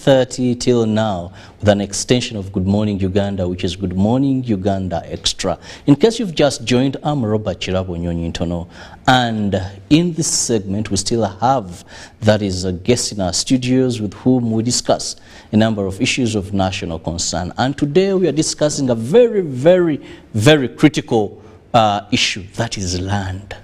6:30 till now with an extension of Good Morning Uganda, which is Good Morning Uganda Extra. In case you've just joined, I'm Robert Chirabo Nyonyintono, and in this segment we still have, that is, a guest in our studios with whom we discuss a number of issues of national concern. And today we are discussing a very, very, very critical issue, that is land.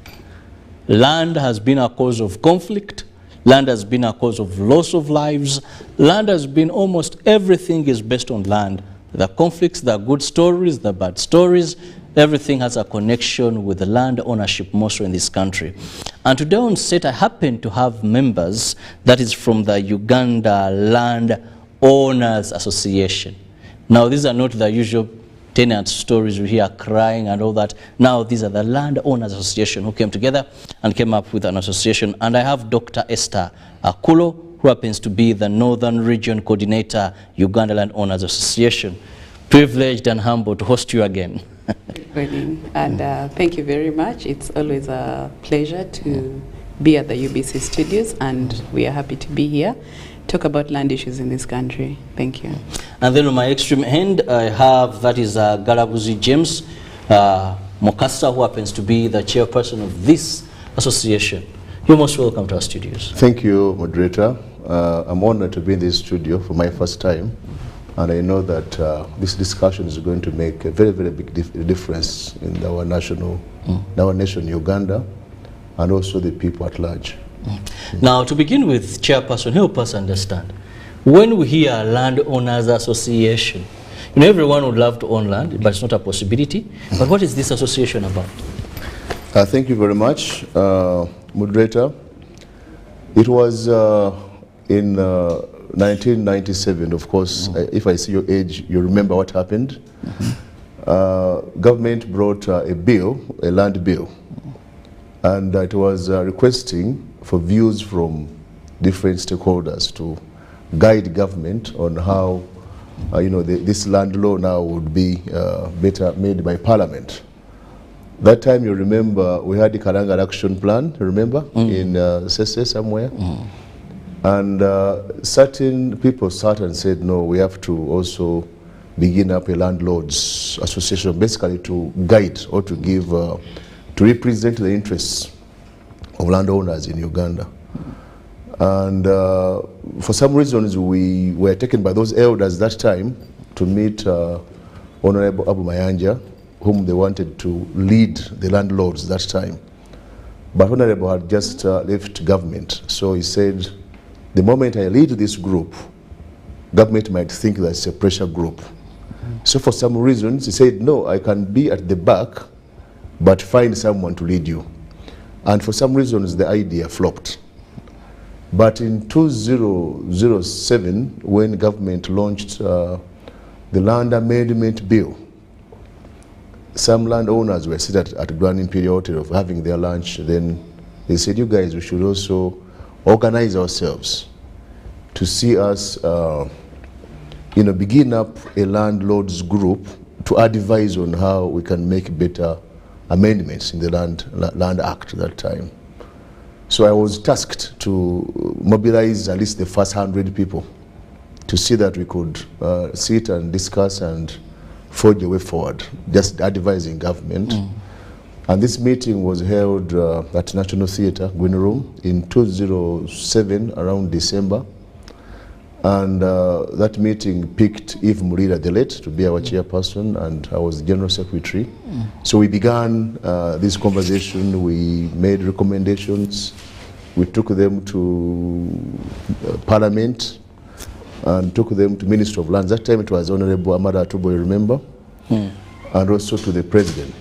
Land has been a cause of conflict. Land has been a cause of loss of lives. Land has been, almost everything is based on land. The conflicts, the good stories, the bad stories, everything has a connection with the land ownership mostly in this country. And today on set, I happen to have members that is from the Uganda Land Owners Association. Now, these are not the usual tenant stories we hear crying and all that. Now these are the Land Owners Association who came together and came up with an association. And I have Dr. Esther Akulo, who happens to be the Northern Region Coordinator, Uganda Land Owners Association. Privileged and humbled to host you again. Good morning, and thank you very much. It's always a pleasure to be at the UBC studios, and we are happy to be here. Talk about land issues in this country. Thank you. And then on my extreme end, I have, that is Galabuzi James Mokasa, who happens to be the chairperson of this association. You're most welcome to our studios. Thank you, moderator. I'm honored to be in this studio for my first time. And I know that this discussion is going to make a very, very big difference in our nation, Uganda, and also the people at large. Now, to begin with, Chairperson, help us understand. When we hear Land Owners Association, you know, everyone would love to own land, but it's not a possibility. But what is this association about? Thank you very much, moderator. It was in 1997, of course. If I see your age, you remember what happened. Government brought a bill, a land bill, and it was requesting for views from different stakeholders to guide government on how this land law now would be better made by Parliament. That time, you remember, we had the Karanga Action Plan, remember, in Sese somewhere. And certain people sat and said, no, we have to also begin up a landlords association, basically to guide or to give, to represent the interests of landowners in Uganda. And for some reasons, we were taken by those elders that time to meet Honorable Abu Mayanja, whom they wanted to lead the landlords that time. But Honorable had just left government. So he said, the moment I lead this group, government might think that it's a pressure group. So for some reasons, he said, no, I can be at the back, but find someone to lead you. And for some reasons, the idea flopped. But in 2007, when government launched the Land Amendment Bill, some landowners were seated at Grand Imperial Hotel of having their lunch. Then they said, you guys, we should also organize ourselves to see us, begin up a landlords group to advise on how we can make better amendments in the Land Act at that time. So I was tasked to mobilize at least the first 100 people to see that we could sit and discuss and forge a way forward, just advising government. And this meeting was held at National Theatre, Green Room, in 2007, around December. And that meeting picked Eve Murira Delet to be our chairperson, and I was the general secretary. So we began this conversation. We made recommendations. We took them to Parliament and took them to Minister of Lands. That time it was Honorable Amada Atubo, you remember? And also to the President.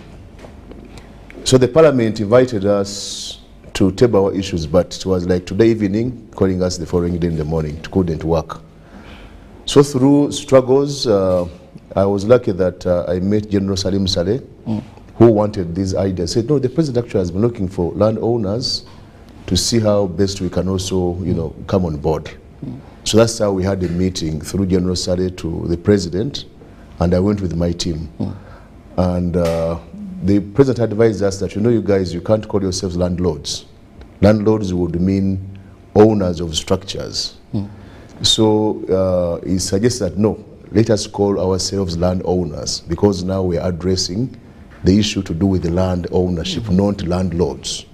So the Parliament invited us to table our issues, but it was like today evening, calling us the following day in the morning. It couldn't work. So through struggles, I was lucky that I met General Salim Saleh, who wanted this idea. Said, no, the President actually has been looking for landowners to see how best we can also, come on board. So that's how we had a meeting through General Saleh to the President, and I went with my team. And the President advised us that, you guys, you can't call yourselves landlords. Landlords would mean owners of structures. So he suggests that no, let us call ourselves landowners, because now we are addressing the issue to do with the land ownership, not landlords.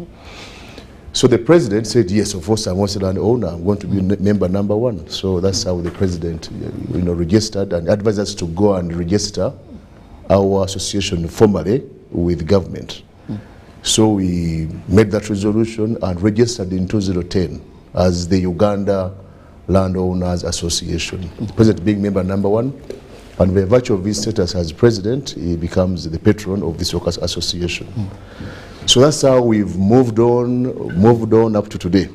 So the president said, yes, of course, I'm also a landowner. I'm going to be member number 1. So that's how the president, registered and advised us to go and register our association formally with government. So we made that resolution and registered in 2010 as the Uganda Landowners Association. The president being member number 1, and by virtue of his status as president, he becomes the patron of this workers' association. So that's how we've moved on up to today.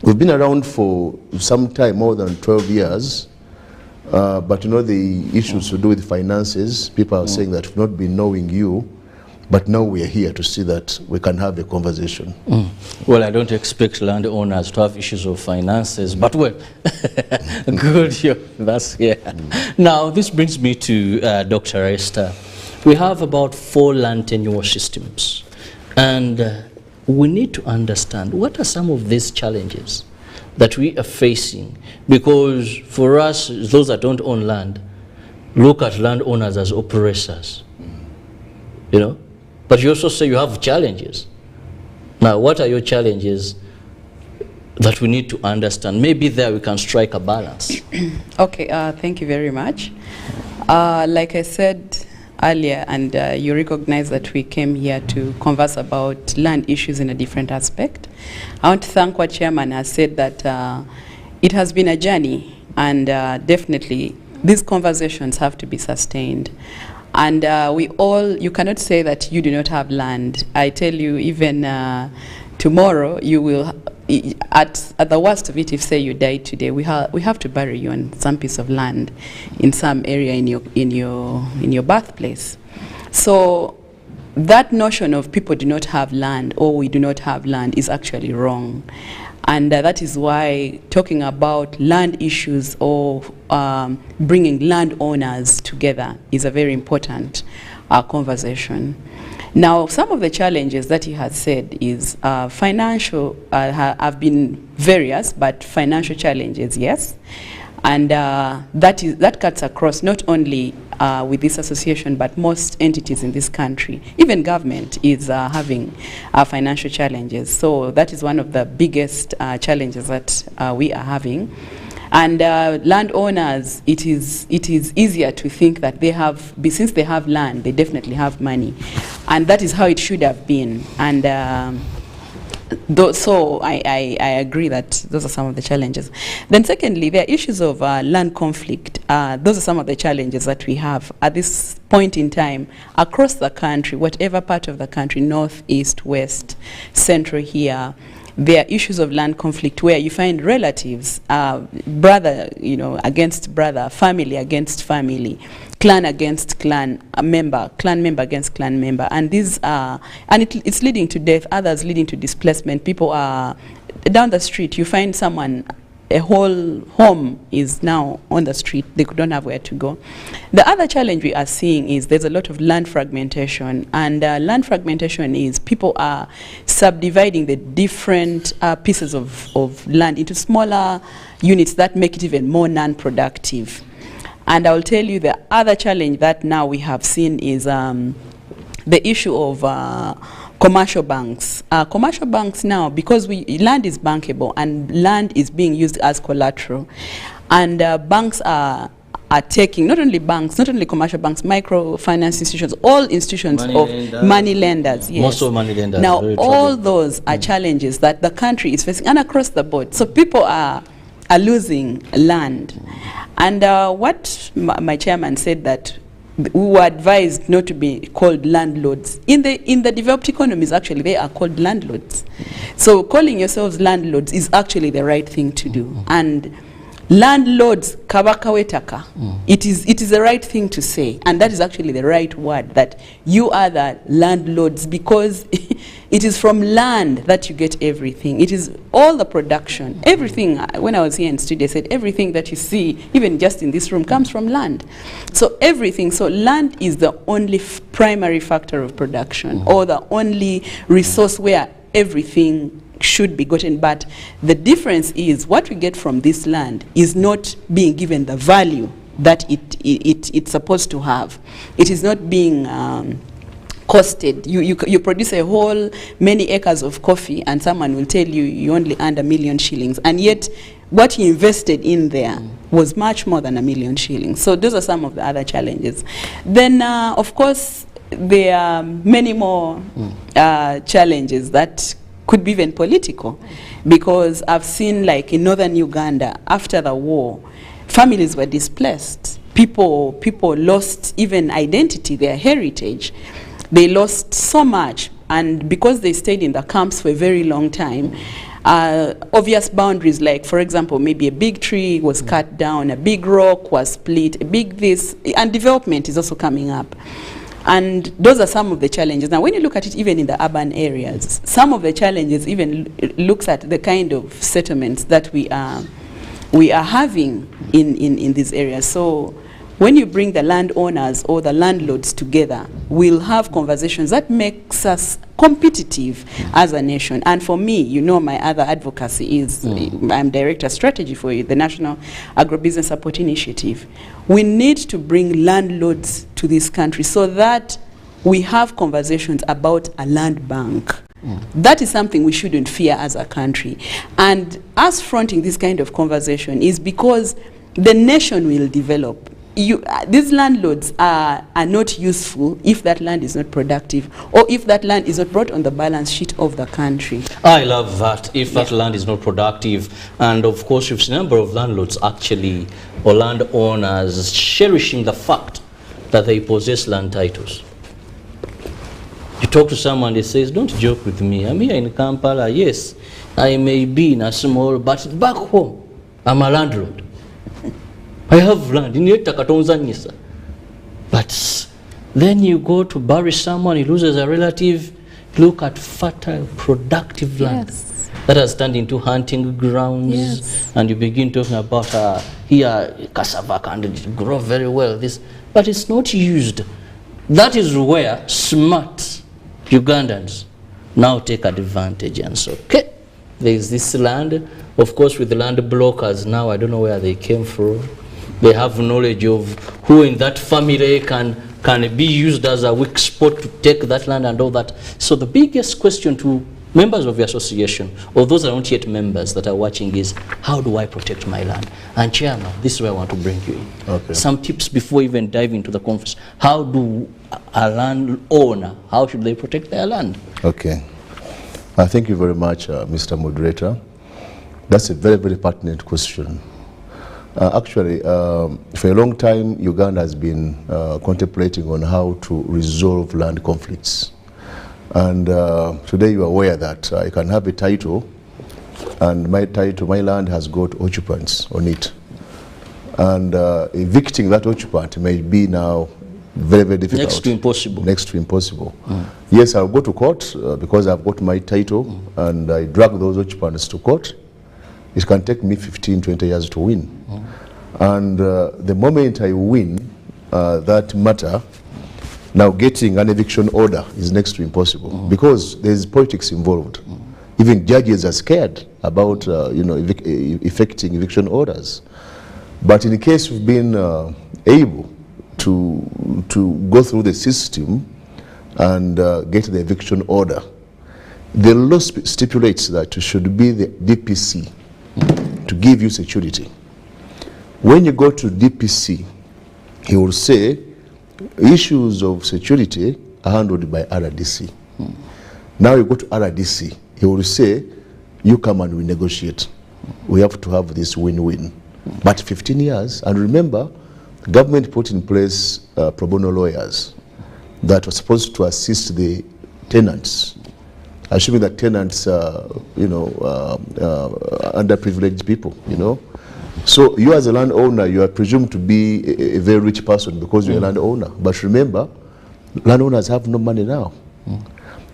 We've been around for some time, more than 12 years, but the issues to do with finances, people are saying that we've not been knowing you, but now we are here to see that we can have a conversation. Well, I don't expect landowners to have issues of finances, but well, good, that's here. Now, this brings me to Dr. Esther. We have about 4 land tenure systems. And we need to understand what are some of these challenges that we are facing, because for us, those that don't own land, look at landowners as operators, But you also say you have challenges. Now, what are your challenges that we need to understand? Maybe there we can strike a balance. Okay, thank you very much. Like I said earlier, and you recognize that we came here to converse about land issues in a different aspect. I want to thank what Chairman has said, that it has been a journey, and definitely these conversations have to be sustained. And you cannot say that you do not have land. I tell you, even tomorrow, you will, at the worst of it, if say you die today, we have to bury you on some piece of land in some area in your birthplace. So that notion of people do not have land or we do not have land is actually wrong. And that is why talking about land issues or bringing landowners together is a very important conversation. Now, some of the challenges that he has said is financial, have been various, but financial challenges, yes. And that cuts across not only with this association, but most entities in this country. Even government is having financial challenges. So that is one of the biggest challenges that we are having. And landowners, it is easier to think that they have, since they have land, they definitely have money. And that is how it should have been. And so I agree that those are some of the challenges. Then secondly, there are issues of land conflict. Those are some of the challenges that we have at this point in time across the country, whatever part of the country, north, east, west, central here. There are issues of land conflict where you find relatives, brother, against brother, family against family, clan against clan member against clan member, and these are, and it's leading to death. Others leading to displacement. People are down the street. You find someone, a whole home is now on the street. They don't have where to go. The other challenge we are seeing is there's a lot of land fragmentation, and land fragmentation is people are subdividing the different pieces of land into smaller units that make it even more non-productive. And I'll tell you the other challenge that now we have seen is the issue of commercial banks. Commercial banks now, because land is bankable and land is being used as collateral, and banks are taking, not only banks, not only commercial banks, microfinance institutions, all institutions money lenders, yes. Most of money lenders. Now all those are challenges that the country is facing, and across the board. So people are losing land. And what my chairman said, that we were advised not to be called landlords. In the developed economies, actually, they are called landlords. So calling yourselves landlords is actually the right thing to do. And landlords, kabaka wetaka, it is the right thing to say. And that is actually the right word, that you are the landlords, because it is from land that you get everything. It is all the production, everything. When I was here in studio, I said everything that you see, even just in this room, comes from land. So everything, so land is the only primary factor of production, or the only resource where everything should be gotten. But the difference is what we get from this land is not being given the value that it's supposed to have. It is not being costed. You produce a whole many acres of coffee and someone will tell you you only earned $1 million shillings, and yet what you invested in there was much more than $1 million shillings. So those are some of the other challenges. Then of course there are many more challenges that could be even political, because I've seen, like in northern Uganda after the war, families were displaced. People lost even identity, their heritage. They lost so much, and because they stayed in the camps for a very long time, obvious boundaries, like for example maybe a big tree was cut down, a big rock was split, a big this, and development is also coming up. And those are some of the challenges. Now when you look at it even in the urban areas, some of the challenges even looks at the kind of settlements that we are having in these areas. So when you bring the landowners or the landlords together, we'll have conversations that makes us competitive as a nation. And for me, you know, my other advocacy is, I'm Director Strategy for the National Agribusiness Support Initiative. We need to bring landlords to this country so that we have conversations about a land bank. That is something we shouldn't fear as a country. And us fronting this kind of conversation is because the nation will develop. These landlords are not useful if that land is not productive, or if that land is not brought on the balance sheet of the country. I love that, if that land is not productive. And of course you've seen a number of landlords actually, or landowners, cherishing the fact that they possess land titles. You talk to someone, they says, don't joke with me, I'm here in Kampala, yes, I may be in a small, but back home, I'm a landlord. I have land in Takatonzanyisa. But then you go to bury someone, he loses a relative, look at fertile, productive land that has turned into hunting grounds, and you begin talking about here cassava can grow very well, this, but it's not used. That is where smart Ugandans now take advantage and say, okay, there is this land. Of course, with the land blockers now, I don't know where they came from. They have knowledge of who in that family can be used as a weak spot to take that land and all that. So the biggest question to members of the association, or those that are not yet members that are watching, is how do I protect my land? And Chairman, this is where I want to bring you in. Okay. Some tips before even diving into the conference. How do a landowner, how should they protect their land? Okay. Thank you very much, Mr. Moderator. That's a very, very pertinent question. Actually, for a long time, Uganda has been contemplating on how to resolve land conflicts. And today you are aware that I can have a title, and my land has got occupants on it. And evicting that occupant may be now very, very difficult. Next to impossible. Next to impossible. Yes, I'll go to court because I've got my title, and I drag those occupants to court. It can take me 15, 20 years to win. And the moment I win that matter, now getting an eviction order is next to impossible because there's politics involved. Even judges are scared about effecting eviction orders. But in case we've been able to go through the system and get the eviction order, the law stipulates that it should be the DPC to give you security. When you go to DPC, he will say issues of security are handled by RDC. Now you go to RDC, he will say you come and we negotiate. We have to have this win-win. But 15 years, and remember, the government put in place pro bono lawyers that were supposed to assist the tenants, assuming that tenants are, underprivileged people, So you as a landowner, you are presumed to be a very rich person because you're a landowner. But remember, landowners have no money now.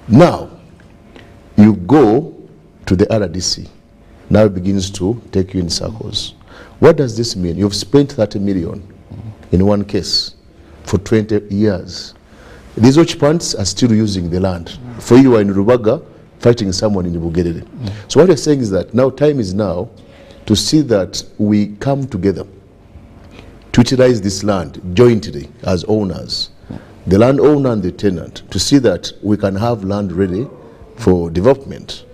Now, you go to the RDC. Now it begins to take you in circles. What does this mean? You've spent 30 million in one case for 20 years. These occupants are still using the land. For you are in Rubaga, fighting someone in the Bugerere. So what we're saying is that now time is now to see that we come together to utilize this land jointly as owners, the landowner and the tenant, to see that we can have land ready for development.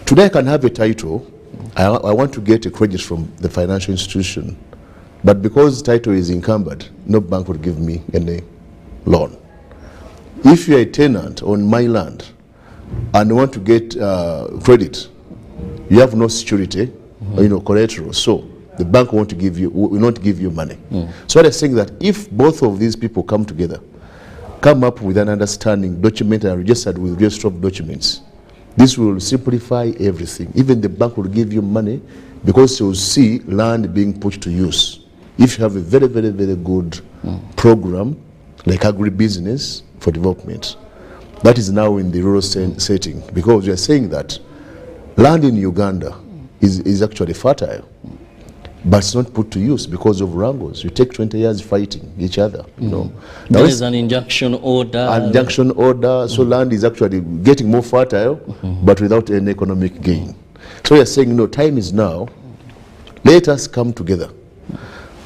Today I can have a title, I want to get a credit from the financial institution, but because title is encumbered, no bank will give me any loan. If you're a tenant on my land and want to get credit, you have no security, collateral, so the bank will not give you money. So I'm saying that if both of these people come together, come up with an understanding document and registered with register of documents, this will simplify everything. Even the bank will give you money because you will see land being put to use. If you have a very, very, very good program like agribusiness for development, that is now in the rural setting, because we are saying that land in Uganda is actually fertile, but it's not put to use because of wrangles. You take 20 years fighting each other, There is an injunction order. Injunction order, so land is actually getting more fertile, but without any economic gain. So we are saying, no, time is now. Let us come together,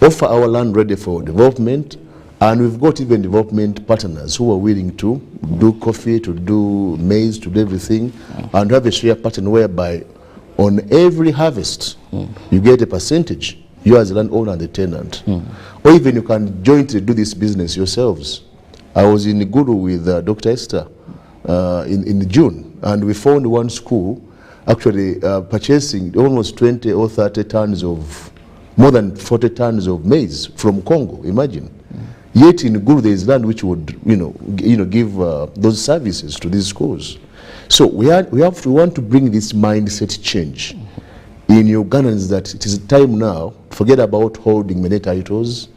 offer our land ready for development, and we've got even development partners who are willing to do coffee, to do maize, to do everything, and have a share pattern whereby on every harvest, you get a percentage, you as a landowner and the tenant. Or even you can jointly do this business yourselves. I was in Guru with Dr. Esther in June, and we found one school actually purchasing almost 20 or 30 tons of, more than 40 tons of maize from Congo, imagine. Yet in Guru there is land which would, give those services to these schools. So we want to bring this mindset change in Ugandans, that it is time now, forget about holding many titles,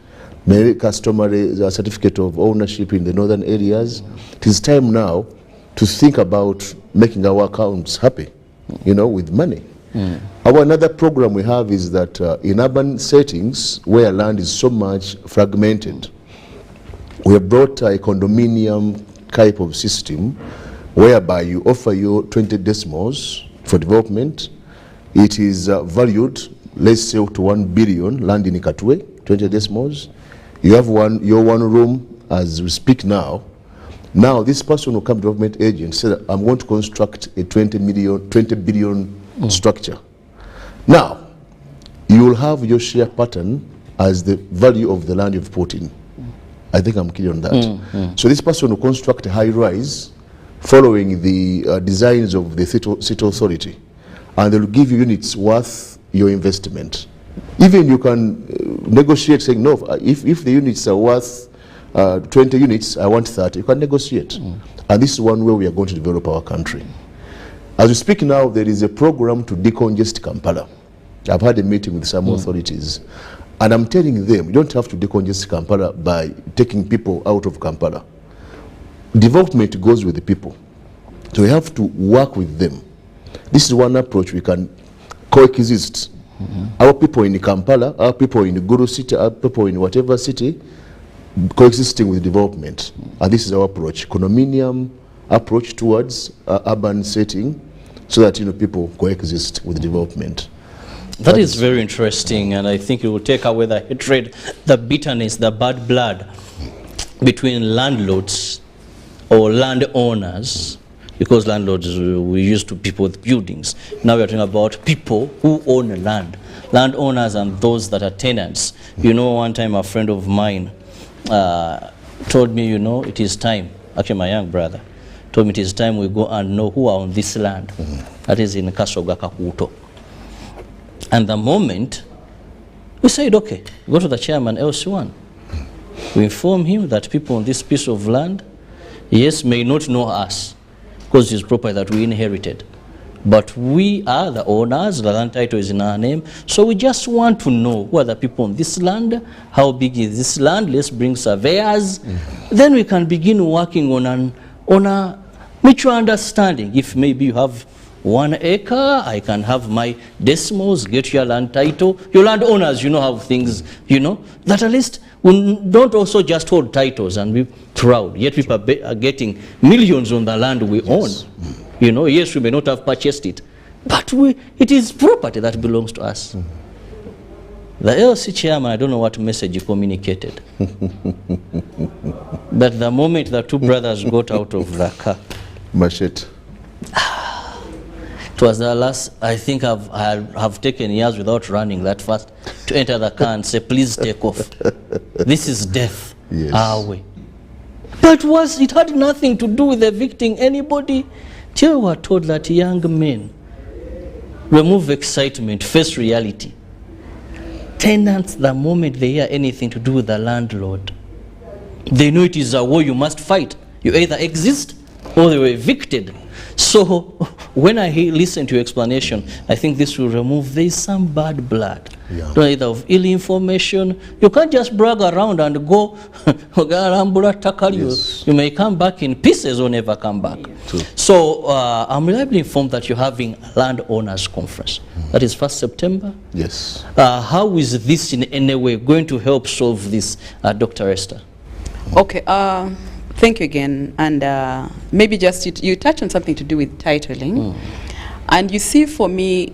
many customary certificate of ownership in the northern areas. It is time now to think about making our accounts happy, with money. Our another program we have is that in urban settings where land is so much fragmented, we have brought a condominium type of system whereby you offer your 20 decimals for development. It is valued, let's say, to 1 billion, land in Ikatwe, 20 decimals. You have your one room as we speak now. Now this person will come to development agent, say that I'm going to construct a 20 billion structure. Now, you will have your share pattern as the value of the land you've put in. I think I'm clear on that. So this person will construct a high rise following the designs of the city authority, and they will give you units worth your investment. Even you can negotiate saying, no, if the units are worth 20 units, I want 30, you can negotiate. And this is one way we are going to develop our country. As we speak now, there is a program to decongest Kampala. I've had a meeting with some authorities, and I'm telling them, you don't have to decongest Kampala by taking people out of Kampala. Development goes with the people. So we have to work with them. This is one approach we can coexist. Our people in Kampala, our people in Guru city, our people in whatever city, coexisting with development. And this is our approach, condominium approach towards urban setting, so that people coexist with development. That is very interesting, and I think it will take away the hatred, the bitterness, the bad blood between landlords or landowners, because landlords we used to people with buildings. Now we are talking about people who own land, landowners and those that are tenants. One time a friend of mine told me, it is time, actually my young brother, told me it is time we go and know who are on this land. That is in Kasoga Kakuto. And the moment we said, okay, go to the chairman LC1. We inform him that people on this piece of land, yes, may not know us because it is property that we inherited, but we are the owners, the land title is in our name, so we just want to know who are the people on this land, how big is this land, let's bring surveyors, then we can begin working on a mutual understanding. If maybe you have 1 acre, I can have my decimals, get your land title. Your landowners, how things, that at least we don't also just hold titles and be proud. Yet people are getting millions on the land we own. You know, yes, we may not have purchased it, but it is property that belongs to us. The LC chairman, I don't know what message he communicated. But the moment the two brothers got out of the car, Machete. it was the last, I think I've taken years without running that fast to enter the car and say, please take off. This is death. Yes. Our way. But it had nothing to do with evicting anybody. Till we were told that young men remove excitement, face reality. Tenants, the moment they hear anything to do with the landlord, they know it is a war you must fight. You either exist or they were evicted. So when I listen to your explanation, I think this will remove, there is some bad blood. Yeah. Either of ill information. You can't just brag around and go, Yes. you may come back in pieces or never come back. True. So I'm reliably informed that you're having a landowners conference. That is 1st September. Yes. How is this in any way going to help solve this, Dr. Esther? Okay, thank you again. And maybe just you touch on something to do with titling. And you see, for me,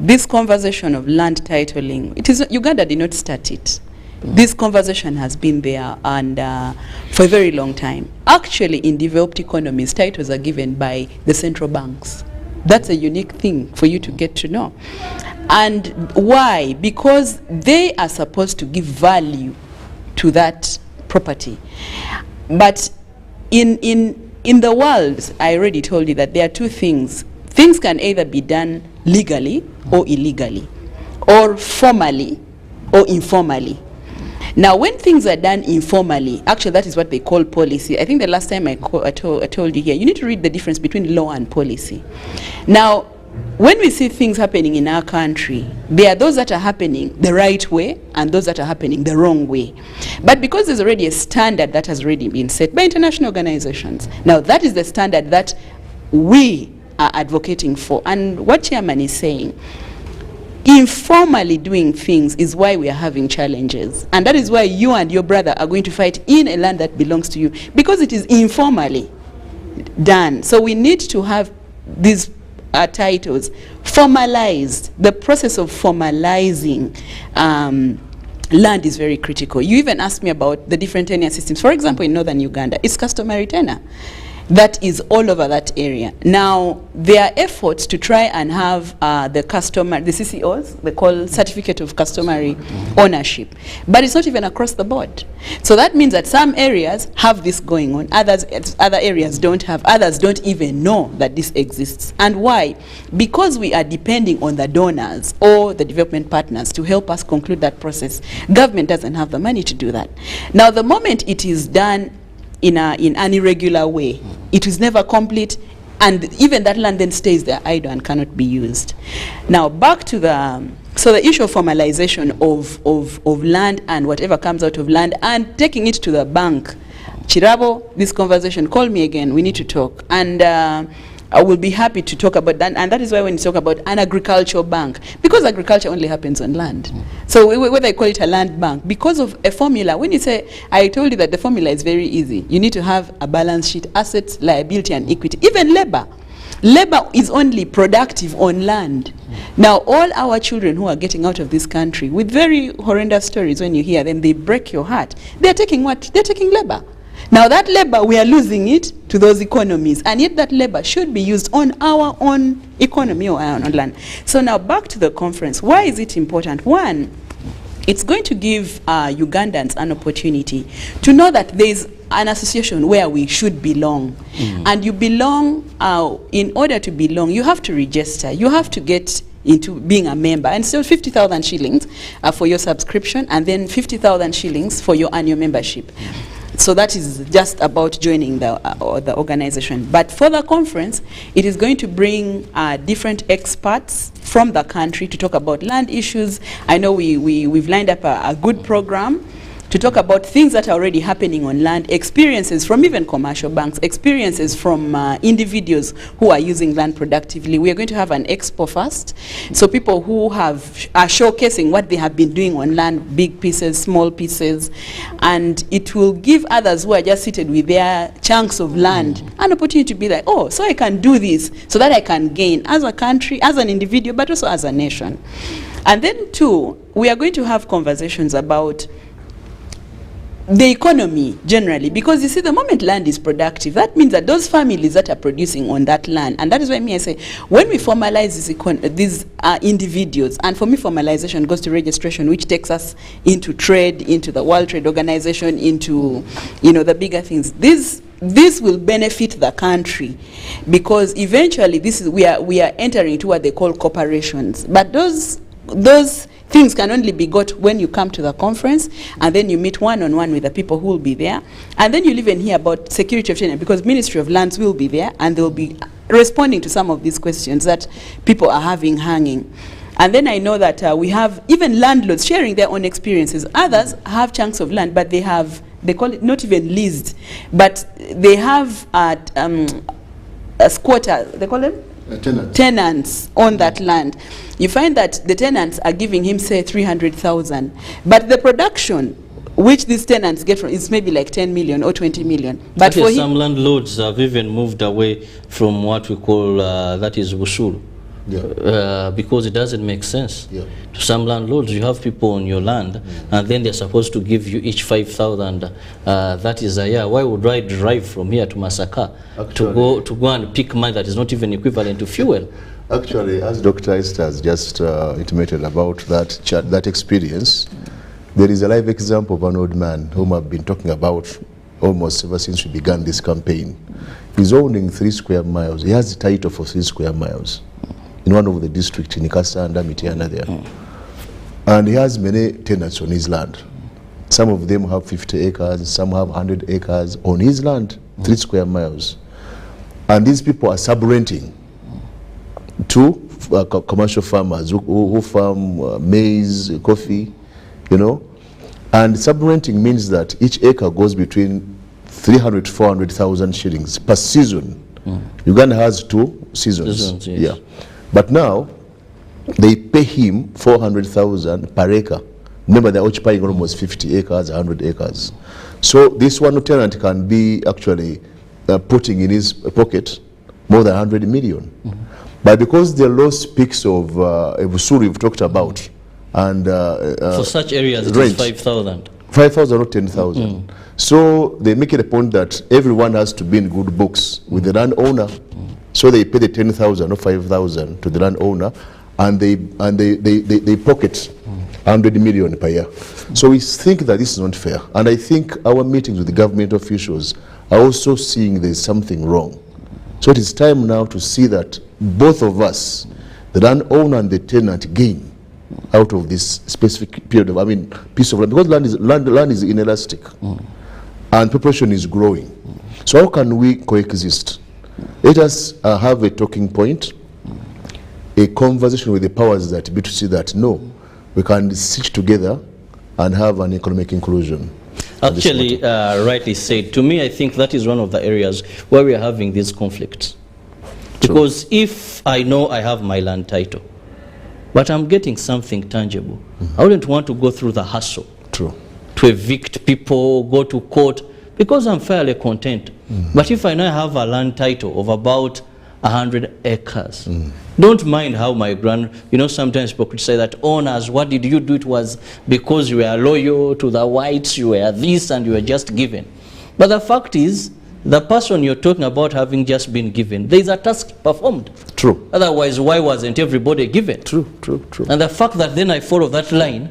this conversation of land titling, it is Uganda did not start it. This conversation has been there and for a very long time. Actually, in developed economies, titles are given by the central banks. That's a unique thing for you to get to know. And why? Because they are supposed to give value to that property. But in the world, I already told you that there are two things. Things can either be done legally or illegally, or formally or informally. Now, when things are done informally, actually that is what they call policy. I think the last time I told you here, you need to read the difference between law and policy. Now, when we see things happening in our country, there are those that are happening the right way and those that are happening the wrong way. But because there's already a standard that has already been set by international organizations, now that is the standard that we are advocating for. And what Chairman is saying, informally doing things is why we are having challenges. And that is why you and your brother are going to fight in a land that belongs to you, because it is informally done. So we need to have these titles formalized. The process of formalizing land is very critical. You even asked me about the different tenure systems. For example, in northern Uganda, it's customary tenure. That is all over that area. Now, there are efforts to try and have the CCOs, they call Certificate of Customary Ownership, but it's not even across the board. So that means that some areas have this going on, other areas don't have, others don't even know that this exists. And why? Because we are depending on the donors or the development partners to help us conclude that process. Government doesn't have the money to do that. Now, the moment it is done in an irregular way, it is never complete, and even that land then stays there idle and cannot be used. Now, back to the issue of formalization of land and whatever comes out of land and taking it to the bank. Chirabo, this conversation, call me again, we need to talk. And I will be happy to talk about that, and that is why when you talk about an agricultural bank, because agriculture only happens on land. So whether I call it a land bank, because of a formula, when you say, I told you that the formula is very easy. You need to have a balance sheet, assets, liability, and equity. Even labor. Labor is only productive on land. Now, all our children who are getting out of this country, with very horrendous stories, when you hear them, they break your heart. They're taking what? They're taking labor. Now that labor, we are losing it to those economies, and yet that labor should be used on our own economy or our own land. So now back to the conference. Why is it important? One, it's going to give Ugandans an opportunity to know that there is an association where we should belong. And you belong, in order to belong, you have to register. You have to get into being a member, and so 50,000 shillings for your subscription, and then 50,000 shillings for your annual membership. So that is just about joining the organization. But for the conference, it is going to bring different experts from the country to talk about land issues. I know we've lined up a good program. to talk about things that are already happening on land, experiences from even commercial banks, experiences from individuals who are using land productively. We are going to have an expo first, so people who are showcasing what they have been doing on land, big pieces, small pieces, and it will give others who are just seated with their chunks of land an opportunity to be like, oh, so I can do this, so that I can gain as a country, as an individual, but also as a nation. And then two, we are going to have conversations about the economy generally, because you see, the moment land is productive, that means that those families that are producing on that land, and that is why I say, when we formalize these individuals, and for me formalization goes to registration, which takes us into trade, into the World Trade Organization, into, you know, the bigger things. This will benefit the country, because eventually we are entering into what they call corporations. But those things can only be got when you come to the conference, and then you meet one-on-one with the people who will be there, and then you'll even hear about security of tenant, because Ministry of Lands will be there, and they'll be responding to some of these questions that people are having hanging. And then I know that we have even landlords sharing their own experiences. Others have chunks of land, but they call it not even leased, but they have a squatter, they call them? Tenants on that land. You find that the tenants are giving him, say, 300,000, but the production which these tenants get from is maybe like 10 million or 20 million. But okay, for some landlords have even moved away from what we call that is ushuru. Yeah. Because it doesn't make sense. Yeah. To some landlords, you have people on your land, and then they're supposed to give you each 5,000. That is a year. Why would I drive from here to Masaka to go and pick money that is not even equivalent to fuel? Actually, as Dr. Esther has just intimated about that experience, there is a live example of an old man whom I've been talking about almost ever since we began this campaign. He's owning 3 square miles. He has the title for 3 square miles in one of the districts in Kasanda, Mitiana there. And he has many tenants on his land. Some of them have 50 acres, some have 100 acres on his land, 3 square miles. And these people are sub-renting to commercial farmers who farm maize, coffee, you know. And sub-renting means that each acre goes between 300 to 400,000 shillings per season. Uganda has 2 seasons. Yes. Yeah. But now, they pay him 400,000 per acre. Remember, they're occupying almost 50 acres, 100 acres. So this one tenant can be actually putting in his pocket more than 100 million. But because the law speaks of Ebusuru we've talked about, and for such areas it is 5,000. 5,000 or 10,000. So they make it a point that everyone has to be in good books with the landowner. So they pay the 10,000 or 5,000 to the landowner, and they pocket 100 million per year. So we think that this is not fair. And I think our meetings with the government officials are also seeing there's something wrong. So it is time now to see that both of us, the landowner and the tenant, gain out of this specific period of, piece of land, because land is inelastic, and population is growing. So how can we coexist? Let us have a talking point, a conversation with the powers that be, to see that no, we can sit together and have an economic inclusion. Actually, rightly said. To me, I think that is one of the areas where we are having these conflicts. Because if I know I have my land title, but I'm getting something tangible, I wouldn't want to go through the hassle to evict people, go to court, because I'm fairly content. But if I know I have a land title of about 100 acres, don't mind how my sometimes people could say that owners, what did you do? It was because you were loyal to the whites, you were this, and you were just given. But the fact is, the person you're talking about having just been given, there is a task performed. True. Otherwise, why wasn't everybody given? True. And the fact that then I follow that line,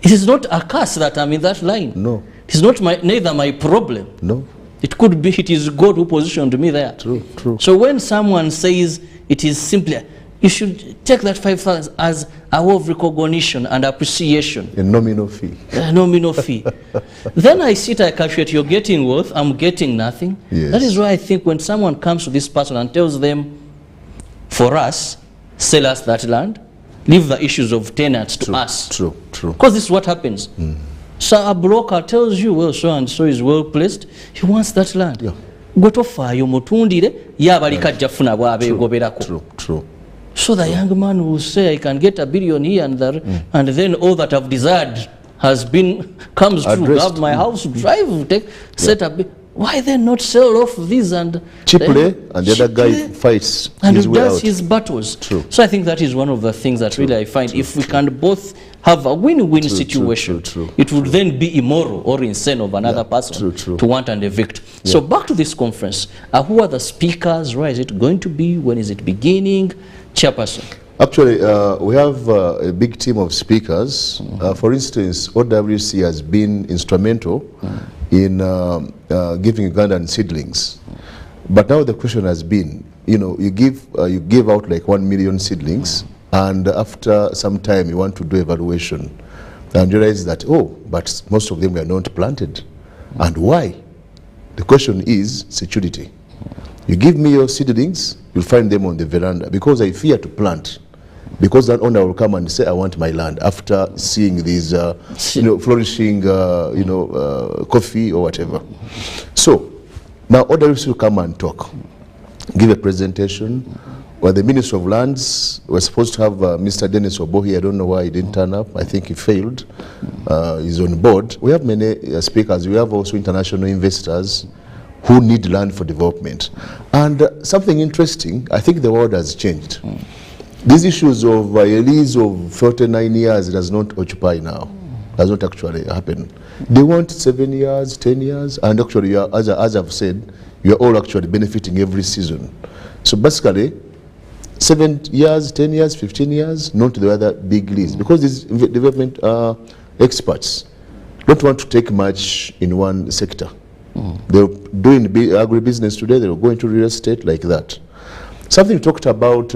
it is not a curse that I'm in that line. No. It is not neither my problem. No. It could be it is God who positioned me there. True. So when someone says it is simply, you should take that 5,000 as a way of recognition and appreciation. A nominal fee. A nominal fee. Then I sit, I calculate, you're getting worth, I'm getting nothing. Yes. That is why I think when someone comes to this person and tells them, for us, sell us that land, leave the issues of tenants to us. True. Because this is what happens. So a broker tells you, well, so and so is well placed, he wants that land. Yeah. Gwe tofaayo mutundire yabalika ajja funa bw'abeegoberako. True. So the young man will say, I can get $1 billion here and there, and then all that I've desired comes true. Have my house, drive, set up. Why then not sell off these and cheaply, and the other guy fights and his way does out. his battles. True. So I think that is one of the things that really I find if we can both have a win-win situation, it would then be immoral or insane of another person to want and evict. So back to this conference, who are the speakers? Where is it going to be? When is it beginning? Chairperson. Actually, we have a big team of speakers. For instance, OWC has been instrumental in giving Ugandan seedlings. But now the question has been, you give out like 1 million seedlings, and after some time you want to do evaluation and realize that, but most of them were not planted. And why? The question is security. You give me your seedlings, you'll find them on the veranda, because I fear to plant. Because that owner will come and say, I want my land, after seeing these, flourishing, coffee or whatever. So, now others will come and talk, give a presentation. Well, the Minister of Lands was supposed to have Mr. Dennis Obohi. I don't know why he didn't turn up. I think he failed. He's on board. We have many speakers. We have also international investors who need land for development. And something interesting, I think the world has changed. These issues of a lease of 49 years does not occupy now, does not actually happen. They want 7 years, 10 years, and actually, as I've said, you are all actually benefiting every season. So basically, 7 years, 10 years, 15 years, not the other big lease, because these development experts don't want to take much in one sector. They're doing agribusiness today, they're going to real estate like that. Something we talked about,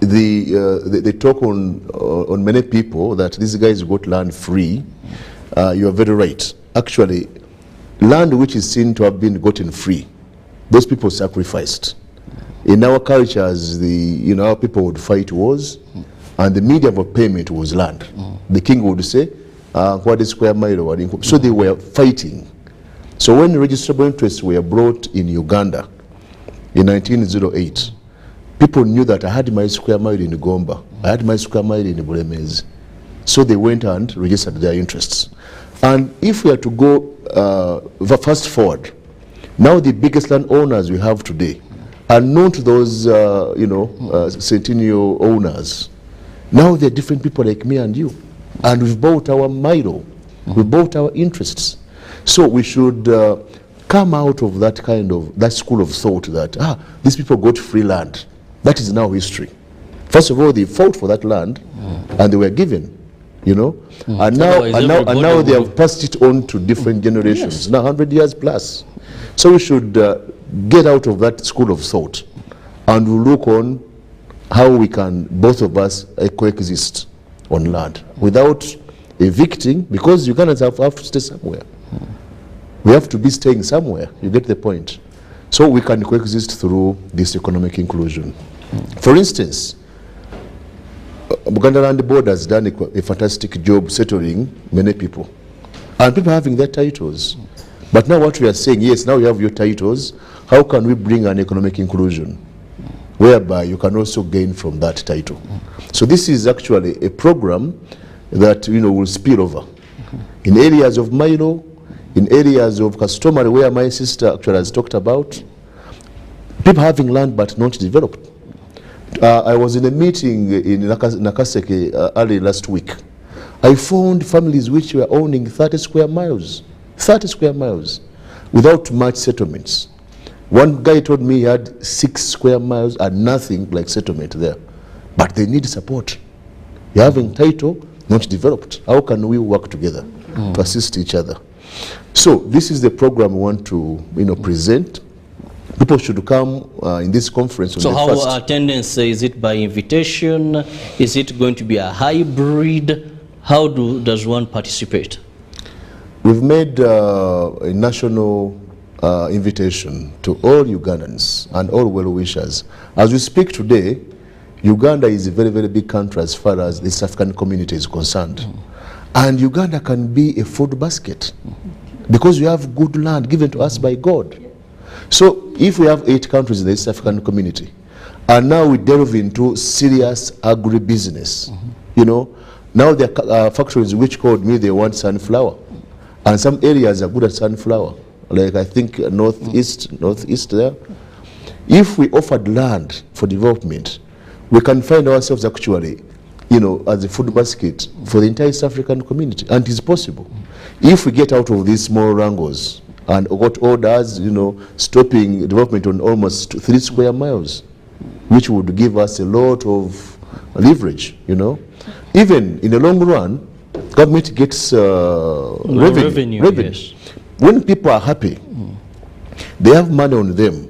they talk on many people that these guys got land free. You are very right. Actually, land which is seen to have been gotten free, those people sacrificed. In our cultures, our people would fight wars, and the medium of payment was land. The king would say, what is square mile? So they were fighting. So when registrable interests were brought in Uganda in 1908, people knew that I had my square mile in Gomba, I had my square mile in Bulemezi. So they went and registered their interests. And if we are to go fast forward, now the biggest landowners we have today are not those, centennial owners. Now they're different people like me and you. And we've bought our milo, we've bought our interests. So we should come out of that school of thought that, these people got free land. That is now history. First of all, they fought for that land, and they were given, and now they have passed it on to different generations, now 100 years plus. So we should get out of that school of thought, and we'll look on how we can, both of us, coexist on land without evicting, because Ugandans have to stay somewhere. We have to be staying somewhere. You get the point. So we can coexist through this economic inclusion. For instance, Uganda Land Board has done a fantastic job settling many people, and people having their titles. But now what we are saying, yes, now you have your titles, how can we bring an economic inclusion whereby you can also gain from that title? So this is actually a program that will spill over in areas of Milo, in areas of customary, where my sister actually has talked about, people having land but not developed. I was in a meeting in Nakaseke early last week. I found families which were owning 30 square miles, without much settlements. One guy told me he had 6 square miles and nothing like settlement there. But they need support. You're having title, not developed. How can we work together to assist each other? So this is the program we want to present. People should come in this conference. So how attendance, is it by invitation? Is it going to be a hybrid? How does one participate? We've made a national invitation to all Ugandans and all well-wishers. As we speak today, Uganda is a very, very big country as far as the East African community is concerned. And Uganda can be a food basket because we have good land given to us by God. So if we have 8 countries in the East African community, and now we delve into serious agribusiness, you know, now there are factories which called me, they want sunflower. And some areas are good at sunflower, like I think northeast there. If we offered land for development, we can find ourselves actually, you know, as a food basket for the entire East African community, and it is possible. If we get out of these small wrangles and got orders, you know, stopping development on almost 3 square miles, which would give us a lot of leverage, you know. Even in the long run, government gets revenue. Yes. When people are happy, they have money on them,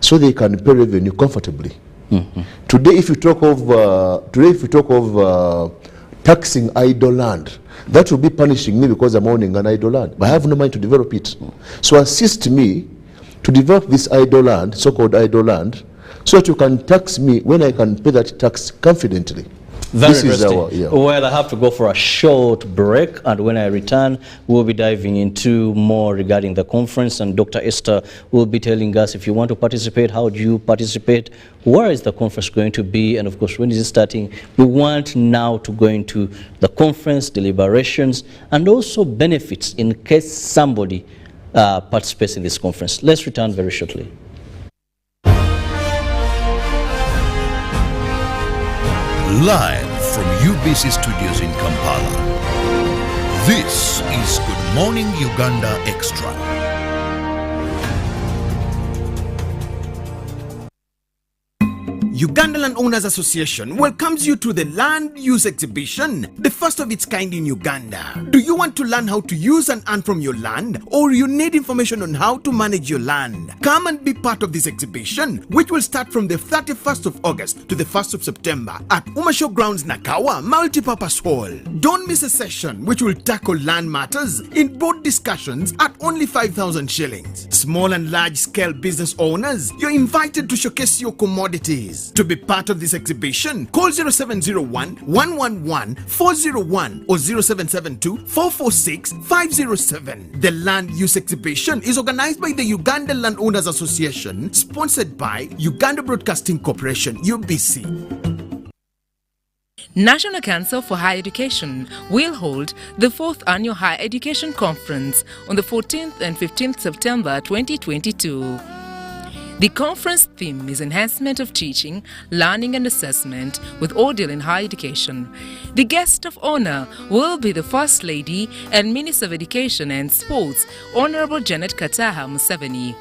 so they can pay revenue comfortably. Today, if you talk of taxing idle land, that will be punishing me because I'm owning an idle land, but I have no money to develop it. So assist me to develop this idle land, so-called idle land, so that you can tax me when I can pay that tax confidently. Very interesting. Well, I have to go for a short break, and when I return, we'll be diving into more regarding the conference, and Dr. Esther will be telling us if you want to participate, how do you participate, where is the conference going to be, and of course, when is it starting? We want now to go into the conference, deliberations, and also benefits in case somebody participates in this conference. Let's return very shortly. Live from UBC Studios in Kampala, this is Good Morning Uganda Extra. Uganda Landowners Association welcomes you to the Land Use Exhibition, the first of its kind in Uganda. Do you want to learn how to use and earn from your land, or you need information on how to manage your land? Come and be part of this exhibition, which will start from the 31st of August to the 1st of September at Umasho Grounds, Nakawa Multipurpose Hall. Don't miss a session which will tackle land matters in broad discussions at only 5,000 shillings. Small and large-scale business owners, you're invited to showcase your commodities. To be part of this exhibition, call 0701 111 401 or 0772 446 507. The Land Use Exhibition is organized by the Uganda Landowners Association, sponsored by Uganda Broadcasting Corporation, UBC. National Council for Higher Education will hold the 4th Annual Higher Education Conference on the 14th and 15th September 2022. The conference theme is Enhancement of Teaching, Learning and Assessment with Ordeal in Higher Education. The guest of honor will be the First Lady and Minister of Education and Sports, Honorable Janet Kataha Museveni.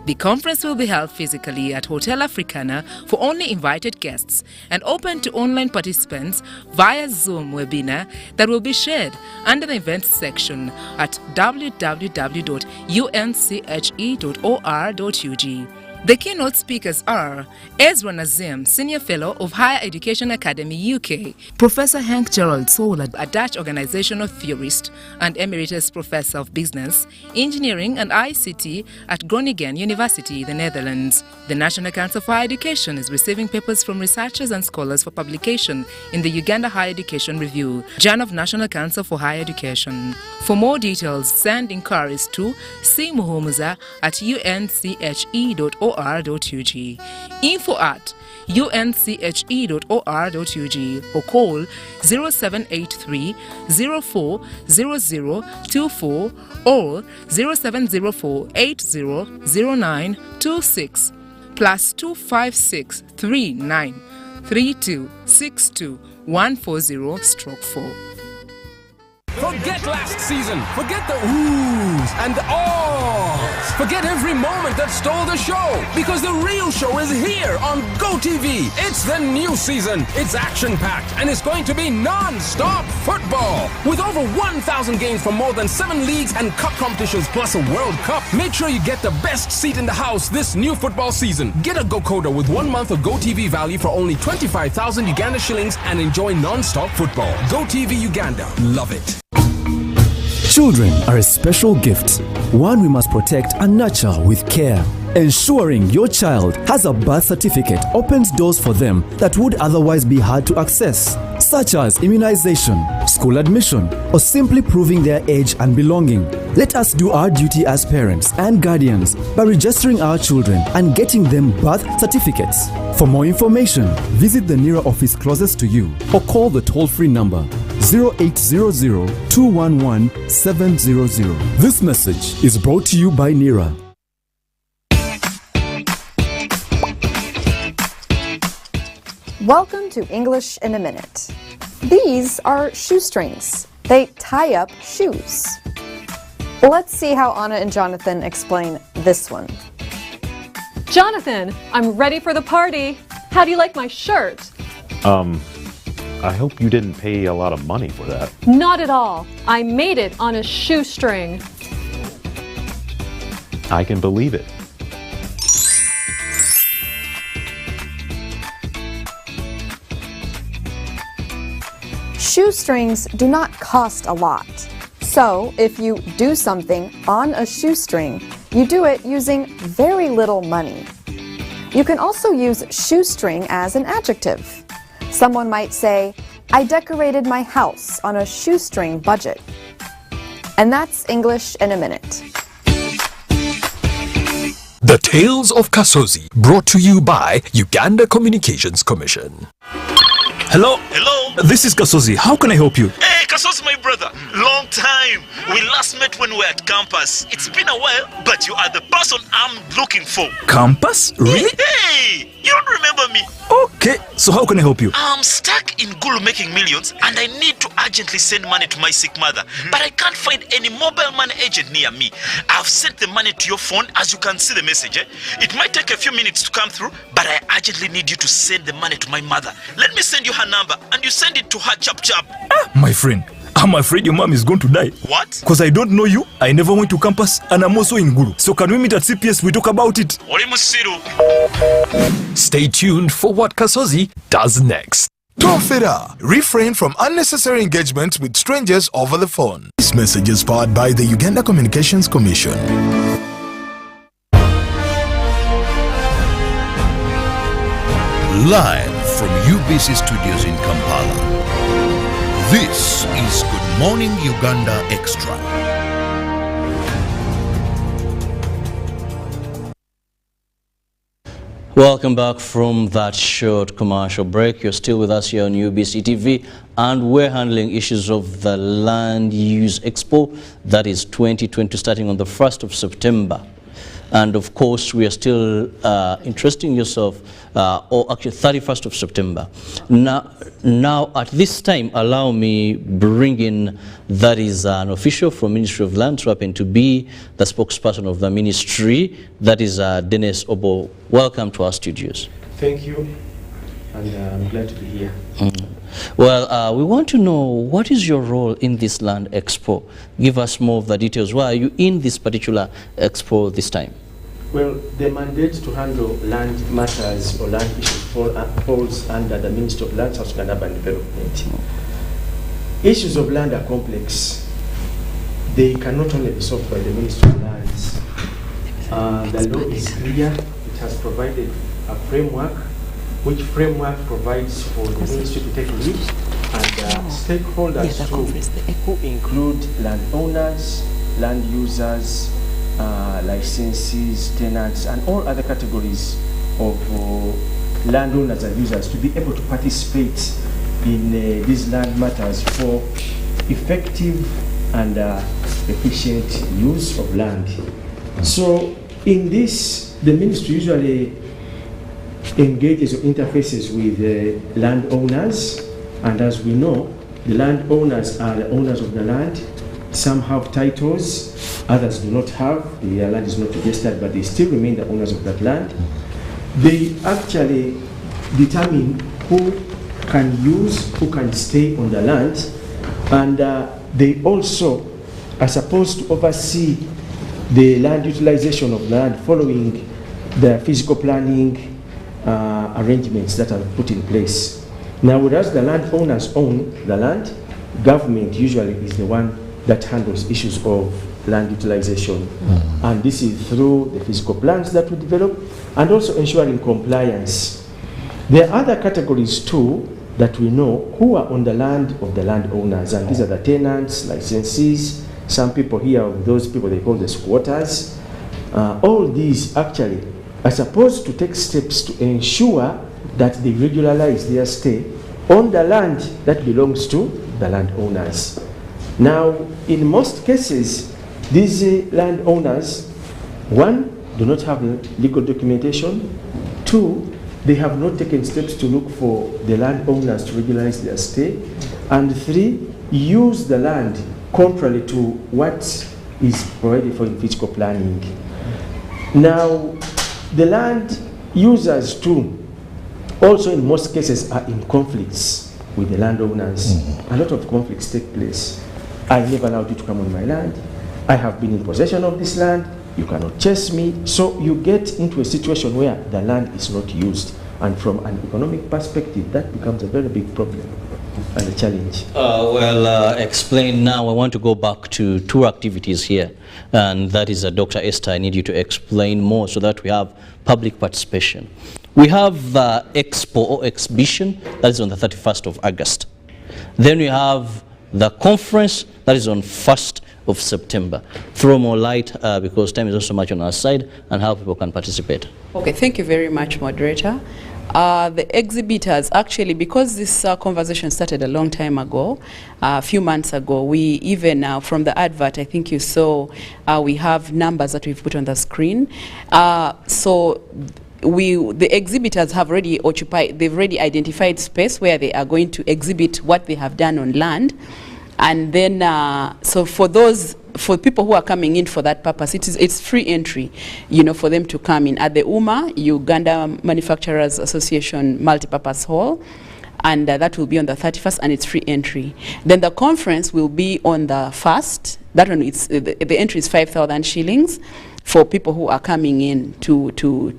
The conference will be held physically at Hotel Africana for only invited guests and open to online participants via Zoom webinar that will be shared under the events section at www.unche.or.ug. The keynote speakers are Ezra Nazim, Senior Fellow of Higher Education Academy UK, Professor Henk Gerald Sola, a Dutch organizational theorist and Emeritus Professor of Business, Engineering and ICT at Groningen University, the Netherlands. The National Council for Higher Education is receiving papers from researchers and scholars for publication in the Uganda Higher Education Review, Journal of National Council for Higher Education. For more details, send inquiries to cmuhumuza@unche.org. info@unche.or.ug or call 0783 040024 or 0704 800926 plus 256 39 32 62 140/4. Forget last season. Forget the oohs and the ahs. Forget every moment that stole the show, because the real show is here on GoTV. It's the new season. It's action-packed and it's going to be non-stop football. With over 1,000 games from more than 7 leagues and cup competitions plus a World Cup. Make sure you get the best seat in the house this new football season. Get a GoCoder with 1 month of GoTV value for only 25,000 Uganda shillings and enjoy non-stop football. GoTV Uganda. Love it. Children are a special gift, one we must protect and nurture with care. Ensuring your child has a birth certificate opens doors for them that would otherwise be hard to access. such as immunization, school admission, or simply proving their age and belonging. Let us do our duty as parents and guardians by registering our children and getting them birth certificates. For more information, visit the NERA office closest to you or call the toll-free number 0800-211-700. This message is brought to you by NERA. Welcome to English in a Minute. These are shoestrings. They tie up shoes. Let's see how Anna and Jonathan explain this one. Jonathan, I'm ready for the party. How do you like my shirt? I hope you didn't pay a lot of money for that. Not at all. I made it on a shoestring. I can believe it. Shoestrings do not cost a lot. So, if you do something on a shoestring, you do it using very little money. You can also use shoestring as an adjective. Someone might say, I decorated my house on a shoestring budget. And that's English in a Minute. The Tales of Kasozi, brought to you by Uganda Communications Commission. Hello? Hello? This is Kasozi. How can I help you? Hey, Kasozi, my brother. Long time. We last met when we were at campus. It's been a while, but you are the person I'm looking for. Campus? Really? Hey! You don't remember me? Okay, so how can I help you? I'm stuck in Gulu making millions and I need to urgently send money to my sick mother. But I can't find any mobile money agent near me. I've sent the money to your phone, as you can see the message. It might take a few minutes to come through, but I urgently need you to send the money to my mother. Let me send you her number and you send it to her chap. My friend, I'm afraid your mom is going to die. What? Because I don't know you, I never went to campus, and I'm also in Gulu. So can we meet at CPS, we talk about it? Stay tuned for what Kasozi does next. Tofera, refrain from unnecessary engagement with strangers over the phone. This message is powered by the Uganda Communications Commission. Live from UBC Studios in Kampala, this is Good Morning Uganda Extra. Welcome back from that short commercial break. You're still with us here on UBC TV, and we're handling issues of the Land Use Expo, that is 2020, starting on the 1st of September. And of course, we are still interesting yourself, or actually 31st of September. Now, at this time, allow me bring in, that is an official from Ministry of Lands who happen to be the spokesperson of the ministry, that is Dennis Obo. Welcome to our studios. Thank you, and I'm glad to be here. Well, we want to know, what is your role in this Land Expo? Give us more of the details. Why are you in this particular expo this time? Well, the mandate to handle land matters or land issues falls under the Ministry of Lands, Housing and Urban Development. Issues of land are complex. They cannot only be solved by the Ministry of Lands. The law is clear. It has provided a framework, which framework provides for the ministry to take lead, and stakeholders too, who include landowners, land users, licensees, tenants, and all other categories of landowners and users, to be able to participate in these land matters for effective and efficient use of land. So in this, the ministry usually engages or interfaces with landowners, and as we know, the landowners are the owners of the land. Some have titles, others do not have. The land is not registered, but they still remain the owners of that land. They actually determine who can use, who can stay on the land, and they also are supposed to oversee the land utilization of the land following the physical planning arrangements that are put in place. Now, whereas the landowners own the land, government usually is the one that handles issues of land utilization. And this is through the physical plans that we develop and also ensuring compliance. There are other categories too that we know who are on the land of the landowners, and these are the tenants, licensees, some people here, those people they call the squatters. All these actually are supposed to take steps to ensure that they regularize their stay on the land that belongs to the landowners. Now, in most cases, these landowners, one, do not have legal documentation. Two, they have not taken steps to look for the landowners to regularize their stay. And three, use the land contrary to what is provided for in physical planning. Now, the land users too, also in most cases are in conflicts with the landowners. A lot of conflicts take place. I never allowed you to come on my land. I have been in possession of this land. You cannot chase me. So you get into a situation where the land is not used. And from an economic perspective, that becomes a very big problem and a challenge. Explain now. I want to go back to two activities here. And that is, Dr. Esther, I need you to explain more so that we have public participation. We have the expo or exhibition, that is on the 31st of August. Then we have the conference, that is on 1st of September. Throw more light because time is not so much on our side, and how people can participate. Okay, thank you very much, moderator. The exhibitors, actually, because this conversation started a long time ago, a few months ago, we even from the advert, I think you saw, we have numbers that we've put on the screen. So the exhibitors have already occupied, they've already identified space where they are going to exhibit what they have done on land. And then, so for people who are coming in for that purpose, it's free entry, you know, for them to come in at the UMA, Uganda Manufacturers Association Multipurpose Hall, and that will be on the 31st, and it's free entry. Then the conference will be on the 1st. That one, the entry is 5,000 shillings for people who are coming in to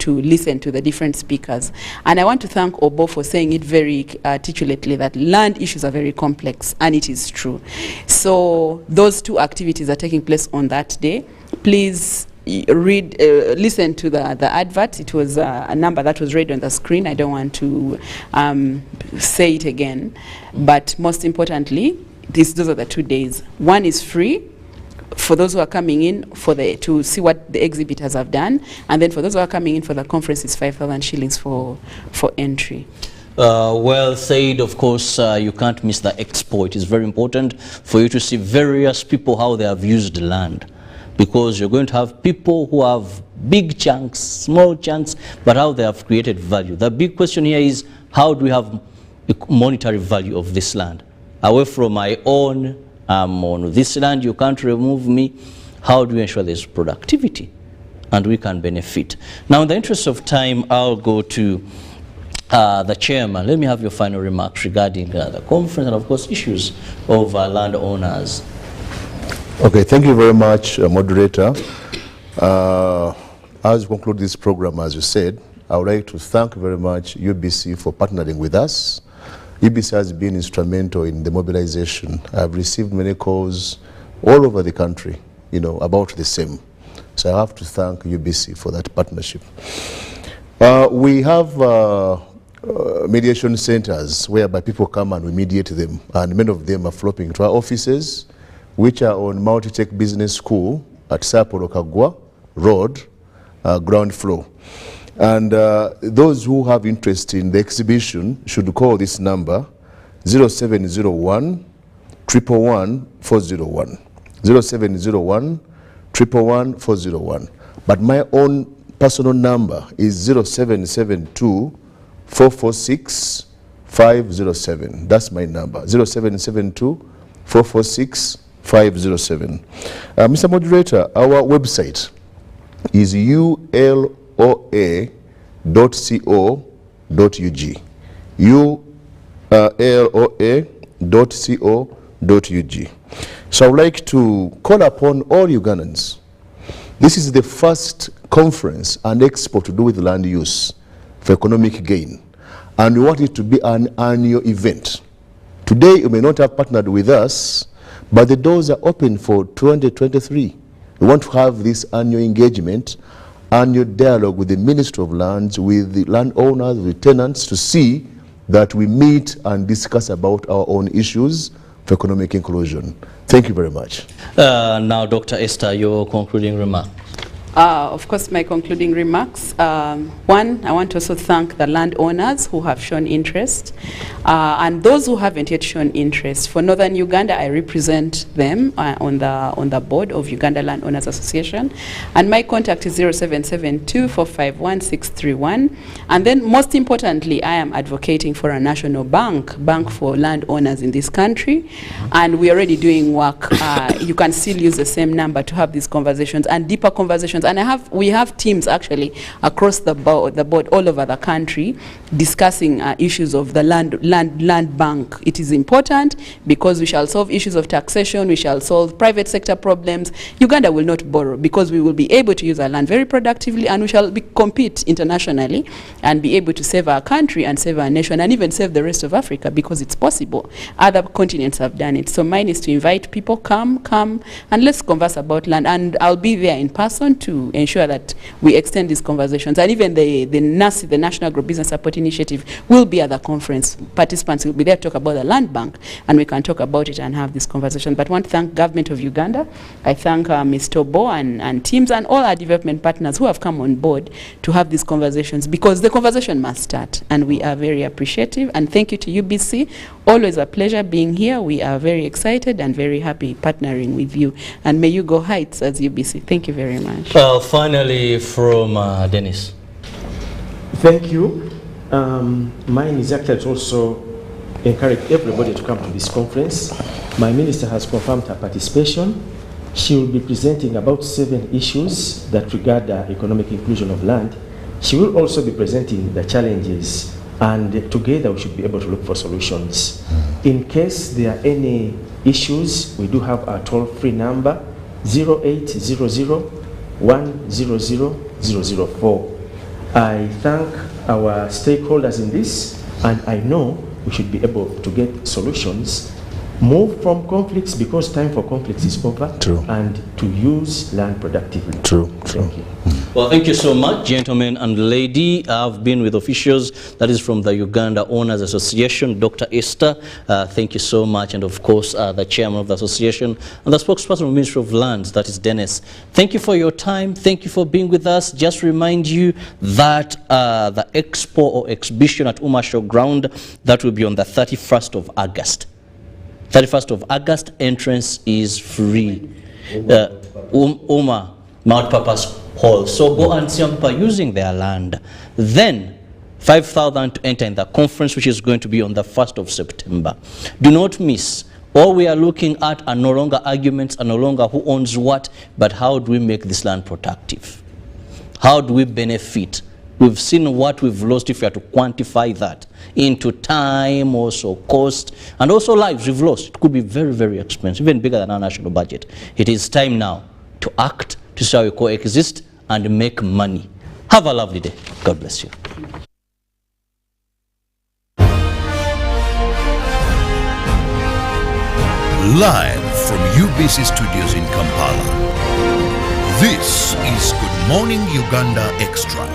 listen to the different speakers. And I want to thank Obo for saying it very articulately that land issues are very complex, and it is true. So those two activities are taking place on that day. Please listen to the advert. It was a number that was read on the screen. I don't want to say it again. But most importantly, those are the 2 days. One is free for those who are coming in to see what the exhibitors have done, and then for those who are coming in for the conference, it's 5,000 shillings for entry. Well said. Of course, you can't miss the expo. It is very important for you to see various people how they have used the land, because you're going to have people who have big chunks, small chunks, but how they have created value. The big question here is, how do we have monetary value of this land? Away from my own, on this land, you can't remove me. How do we ensure there's productivity and we can benefit? Now, in the interest of time, I'll go to the chairman. Let me have your final remarks regarding the conference and, of course, issues of landowners. Okay, thank you very much, moderator. As we conclude this program, as you said, I would like to thank very much UBC for partnering with us. UBC has been instrumental in the mobilization. I've received many calls all over the country, you know, about the same. So I have to thank UBC for that partnership. We have mediation centers whereby people come and we mediate them, and many of them are flocking to our offices, which are on Multi-Tech Business School at Sapolo Kagwa Road, ground floor. And those who have interest in the exhibition should call this number 0701 111 401. 0701 111 401. But my own personal number is 0772 446 507. That's my number, 0772 446 507. Mr. Moderator, our website is uloa.co.ug. uloa.co.ug. So I would like to call upon all Ugandans. This is the first conference and expo to do with land use for economic gain. And we want it to be an annual event. Today, you may not have partnered with us, but the doors are open for 2023. We want to have this annual engagement, annual dialogue with the Ministry of Lands, with the landowners, with tenants, to see that we meet and discuss about our own issues for economic inclusion. Thank you very much. Now, Dr. Esther, your concluding remark. Of course, my concluding remarks. One, I want to also thank the landowners who have shown interest and those who haven't yet shown interest. For Northern Uganda, I represent them on the board of Uganda Landowners Association, and my contact is 0772-451-631. And then, most importantly, I am advocating for a national bank for landowners in this country, and we're already doing work. You can still use the same number to have these conversations and deeper conversations. And we have teams actually across the board all over the country discussing issues of the land bank. It is important because we shall solve issues of taxation, we shall solve private sector problems. Uganda will not borrow because we will be able to use our land very productively, and we shall compete internationally and be able to save our country and save our nation and even save the rest of Africa, because it's possible. Other continents have done it. So mine is to invite people, come and let's converse about land, and I'll be there in person to ensure that we extend these conversations. And even the NASI, the National Agribusiness Support Initiative, will be at the conference. Participants will be there to talk about the land bank, and we can talk about it and have this conversation. But I want to thank Government of Uganda. I thank Ms. Tobo and teams and all our development partners who have come on board to have these conversations, because the conversation must start, and we are very appreciative. And thank you to UBC. Always a pleasure being here. We are very excited and very happy partnering with you, and may you go heights as UBC. Thank you very much. Well, finally from Dennis. Thank you. Mine is actually to also encourage everybody to come to this conference. My minister has confirmed her participation. She will be presenting about 7 issues that regard the economic inclusion of land. She will also be presenting the challenges, and together we should be able to look for solutions. In case there are any issues, we do have our toll-free number, 0800-100-004. I thank our stakeholders in this, and I know we should be able to get solutions, move from conflicts, because time for conflicts is over. True. And to use land productively. True. Thank you. Well, thank you so much, gentlemen and lady. I've been with officials, that is from the Uganda Owners Association, Dr. Esther. Thank you so much. And of course, the chairman of the association and the spokesperson of the Ministry of Lands, that is Dennis. Thank you for your time. Thank you for being with us. Just remind you that the expo or exhibition at Uma Showground, that will be on the 31st of August. 31st of August, entrance is free. Uma multipurpose hall. So go and see people using their land. Then 5,000 to enter in the conference, which is going to be on the 1st of September. Do not miss. All we are looking at are no longer arguments, are no longer who owns what, but how do we make this land productive? How do we benefit? We've seen what we've lost, if we are to quantify that into time, also cost, and also lives we've lost. It could be very, very expensive, even bigger than our national budget. It is time now to act, to see how we coexist and make money. Have a lovely day. God bless you. Live from UBC Studios in Kampala, this is Good Morning Uganda Extra.